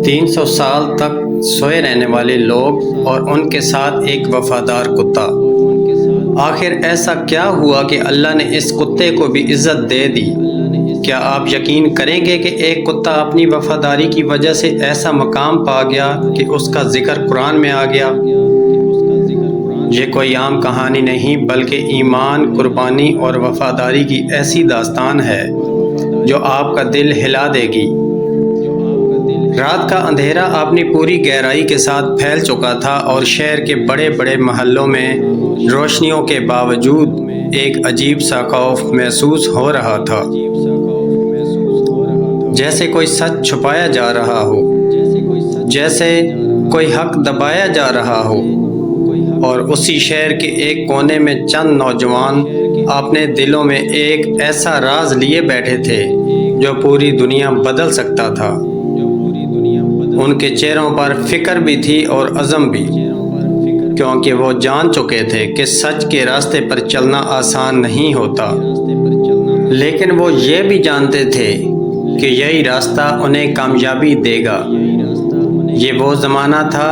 300 سال تک سوئے رہنے والے لوگ اور ان کے ساتھ ایک وفادار کتا۔ آخر ایسا کیا ہوا کہ اللہ نے اس کتے کو بھی عزت دے دی؟ کیا آپ یقین کریں گے کہ ایک کتا اپنی وفاداری کی وجہ سے ایسا مقام پا گیا کہ اس کا ذکر قرآن میں آ گیا؟ یہ کوئی عام کہانی نہیں بلکہ ایمان، قربانی اور وفاداری کی ایسی داستان ہے جو آپ کا دل ہلا دے گی۔ رات کا اندھیرا اپنی پوری گہرائی کے ساتھ پھیل چکا تھا اور شہر کے بڑے بڑے محلوں میں روشنیوں کے باوجود ایک عجیب سا خوف محسوس ہو رہا تھا، جیسے کوئی سچ چھپایا جا رہا ہو، جیسے کوئی حق دبایا جا رہا ہو۔ اور اسی شہر کے ایک کونے میں چند نوجوان اپنے دلوں میں ایک ایسا راز لیے بیٹھے تھے جو پوری دنیا بدل سکتا تھا۔ ان کے چہروں پر فکر بھی تھی اور عزم بھی، کیونکہ وہ جان چکے تھے کہ سچ کے راستے پر چلنا آسان نہیں ہوتا، لیکن وہ یہ بھی جانتے تھے کہ یہی راستہ انہیں کامیابی دے گا۔ یہ وہ زمانہ تھا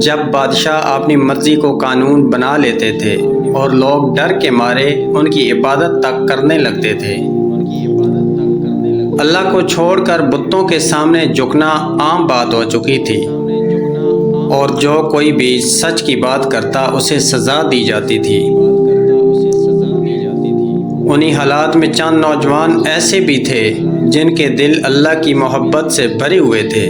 جب بادشاہ اپنی مرضی کو قانون بنا لیتے تھے اور لوگ ڈر کے مارے ان کی عبادت تک کرنے لگتے تھے۔ اللہ کو چھوڑ کر بتوں کے سامنے جھکنا عام بات ہو چکی تھی، اور جو کوئی بھی سچ کی بات کرتا اسے سزا دی جاتی تھی۔ انہی حالات میں چند نوجوان ایسے بھی تھے جن کے دل اللہ کی محبت سے بھرے ہوئے تھے۔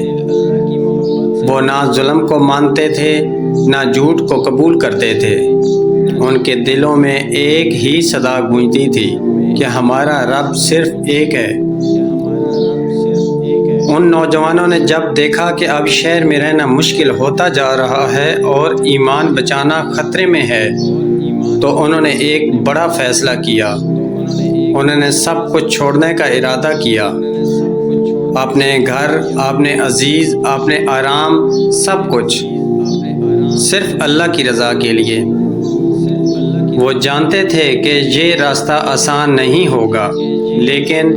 وہ نہ ظلم کو مانتے تھے نہ جھوٹ کو قبول کرتے تھے۔ ان کے دلوں میں ایک ہی صدا گونجتی تھی کہ ہمارا رب صرف ایک ہے۔ ان نوجوانوں نے جب دیکھا کہ اب شہر میں رہنا مشکل ہوتا جا رہا ہے اور ایمان بچانا خطرے میں ہے، تو انہوں نے ایک بڑا فیصلہ کیا۔ انہوں نے سب کچھ چھوڑنے کا ارادہ کیا، اپنے گھر، اپنے عزیز، اپنے آرام، سب کچھ صرف اللہ کی رضا کے لیے۔ وہ جانتے تھے کہ یہ راستہ آسان نہیں ہوگا، لیکن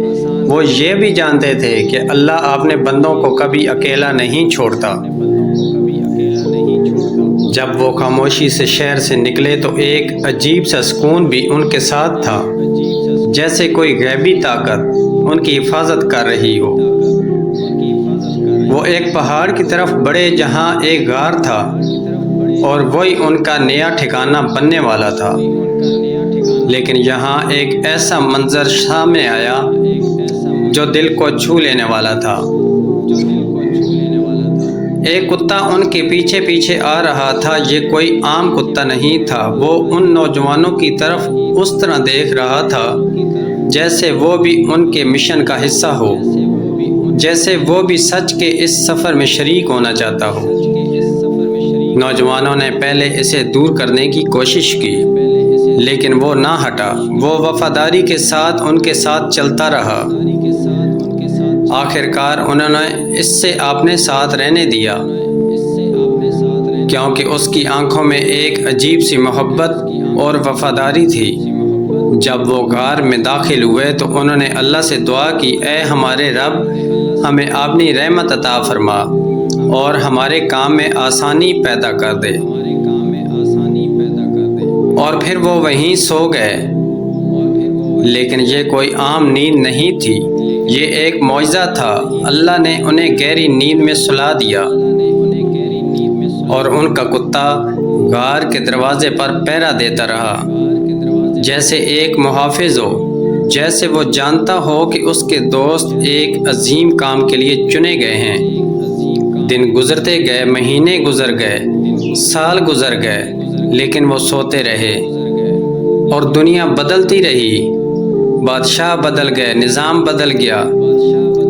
وہ یہ بھی جانتے تھے کہ اللہ اپنے بندوں کو کبھی اکیلا نہیں چھوڑتا۔ جب وہ خاموشی سے شہر سے نکلے تو ایک عجیب سا سکون بھی ان کے ساتھ تھا، جیسے کوئی غیبی طاقت ان کی حفاظت کر رہی ہو۔ وہ ایک پہاڑ کی طرف بڑھے جہاں ایک غار تھا، اور وہی ان کا نیا ٹھکانہ بننے والا تھا۔ لیکن یہاں ایک ایسا منظر سامنے آیا جو دل کو چھو لینے والا تھا۔ ایک کتا ان کے پیچھے پیچھے آ رہا تھا۔ یہ کوئی عام کتا نہیں تھا، وہ ان نوجوانوں کی طرف اس طرح دیکھ رہا تھا جیسے وہ بھی ان کے مشن کا حصہ ہو، جیسے وہ بھی سچ کے اس سفر میں شریک ہونا چاہتا ہو۔ نوجوانوں نے پہلے اسے دور کرنے کی کوشش کی، لیکن وہ نہ ہٹا۔ وہ وفاداری کے ساتھ ان کے ساتھ چلتا رہا۔ آخر کار انہوں نے اس سے اپنے ساتھ رہنے دیا، کیونکہ اس کی آنکھوں میں ایک عجیب سی محبت اور وفاداری تھی۔ جب وہ غار میں داخل ہوئے تو انہوں نے اللہ سے دعا کی، اے ہمارے رب، ہمیں اپنی رحمت عطا فرما اور ہمارے کام میں آسانی پیدا کر دے۔ اور پھر وہ وہیں سو گئے۔ لیکن یہ کوئی عام نیند نہیں تھی، یہ ایک معجزہ تھا۔ اللہ نے انہیں گہری نیند میں سلا دیا، اور ان کا کتا غار کے دروازے پر پہرا دیتا رہا، جیسے ایک محافظ ہو، جیسے وہ جانتا ہو کہ اس کے دوست ایک عظیم کام کے لیے چنے گئے ہیں۔ دن گزرتے گئے، مہینے گزر گئے، سال گزر گئے، لیکن وہ سوتے رہے، اور دنیا بدلتی رہی۔ بادشاہ بدل گئے، نظام بدل گیا،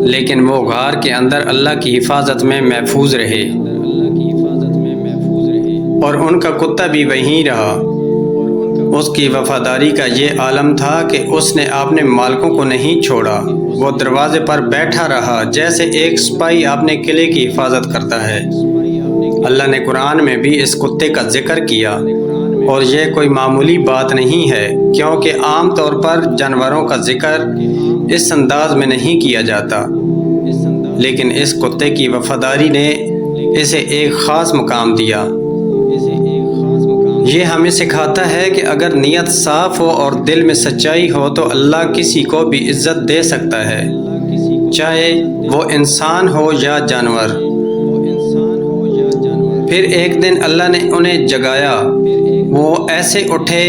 لیکن وہ غار کے اندر اللہ کی حفاظت میں محفوظ رہے، اور ان کا کتا بھی وہیں رہا۔ اس کی وفاداری کا یہ عالم تھا کہ اس نے اپنے مالکوں کو نہیں چھوڑا۔ وہ دروازے پر بیٹھا رہا، جیسے ایک سپاہی اپنے قلعے کی حفاظت کرتا ہے۔ اللہ نے قرآن میں بھی اس کتے کا ذکر کیا، اور یہ کوئی معمولی بات نہیں ہے، کیونکہ عام طور پر جانوروں کا ذکر اس انداز میں نہیں کیا جاتا۔ لیکن اس کتے کی وفاداری نے اسے ایک خاص مقام دیا۔ یہ ہمیں سکھاتا ہے کہ اگر نیت صاف ہو اور دل میں سچائی ہو تو اللہ کسی کو بھی عزت دے سکتا ہے، چاہے وہ انسان ہو یا جانور۔ پھر ایک دن اللہ نے انہیں جگایا، وہ ایسے اٹھے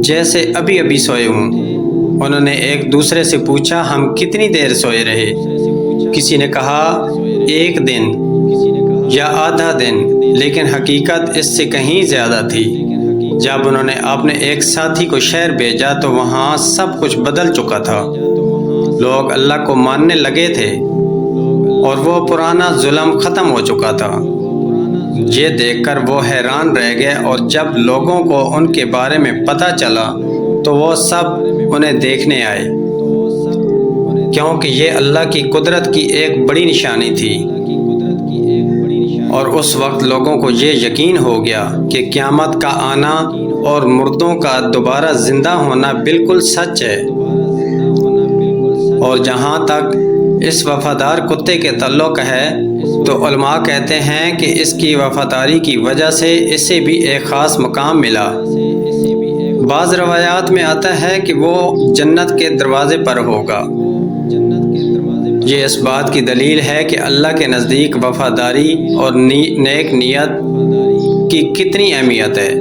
جیسے ابھی ابھی سوئے ہوں۔ انہوں نے ایک دوسرے سے پوچھا، ہم کتنی دیر سوئے رہے؟ کسی نے کہا 1 دن یا آدھا دن، لیکن حقیقت اس سے کہیں زیادہ تھی۔ جب انہوں نے اپنے ایک ساتھی کو شہر بھیجا تو وہاں سب کچھ بدل چکا تھا۔ لوگ اللہ کو ماننے لگے تھے اور وہ پرانا ظلم ختم ہو چکا تھا۔ یہ دیکھ کر وہ حیران رہ گئے، اور جب لوگوں کو ان کے بارے میں پتہ چلا تو وہ سب انہیں دیکھنے آئے، کیونکہ یہ اللہ کی قدرت کی ایک بڑی نشانی تھی۔ اور اس وقت لوگوں کو یہ یقین ہو گیا کہ قیامت کا آنا اور مردوں کا دوبارہ زندہ ہونا بالکل سچ ہے۔ اور جہاں تک اس وفادار کتے کے تعلق ہے تو علماء کہتے ہیں کہ اس کی وفاداری کی وجہ سے اسے بھی ایک خاص مقام ملا۔ بعض روایات میں آتا ہے کہ وہ جنت کے دروازے پر ہوگا۔ یہ اس بات کی دلیل ہے کہ اللہ کے نزدیک وفاداری اور نیک نیت کی کتنی اہمیت ہے۔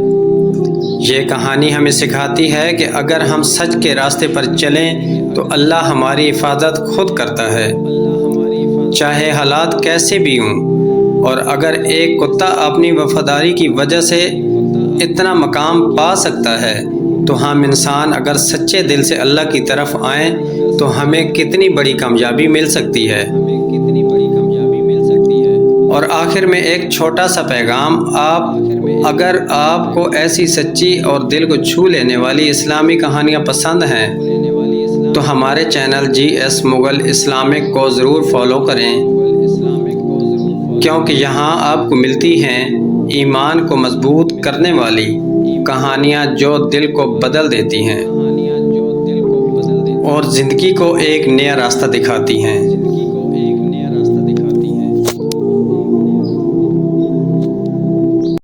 یہ کہانی ہمیں سکھاتی ہے کہ اگر ہم سچ کے راستے پر چلیں تو اللہ ہماری حفاظت خود کرتا ہے، چاہے حالات کیسے بھی ہوں۔ اور اگر ایک کتا اپنی وفاداری کی وجہ سے اتنا مقام پا سکتا ہے تو ہم انسان اگر سچے دل سے اللہ کی طرف آئیں تو ہمیں کتنی بڑی کامیابی مل سکتی ہے۔ اور آخر میں ایک چھوٹا سا پیغام، اگر آپ کو ایسی سچی اور دل کو چھو لینے والی اسلامی کہانیاں پسند ہیں تو ہمارے چینل GS مغل اسلامک کو ضرور فالو کریں، کیونکہ یہاں آپ کو ملتی ہیں ایمان کو مضبوط کرنے والی کہانیاں جو دل کو بدل دیتی ہیں اور زندگی کو ایک نیا راستہ دکھاتی ہیں۔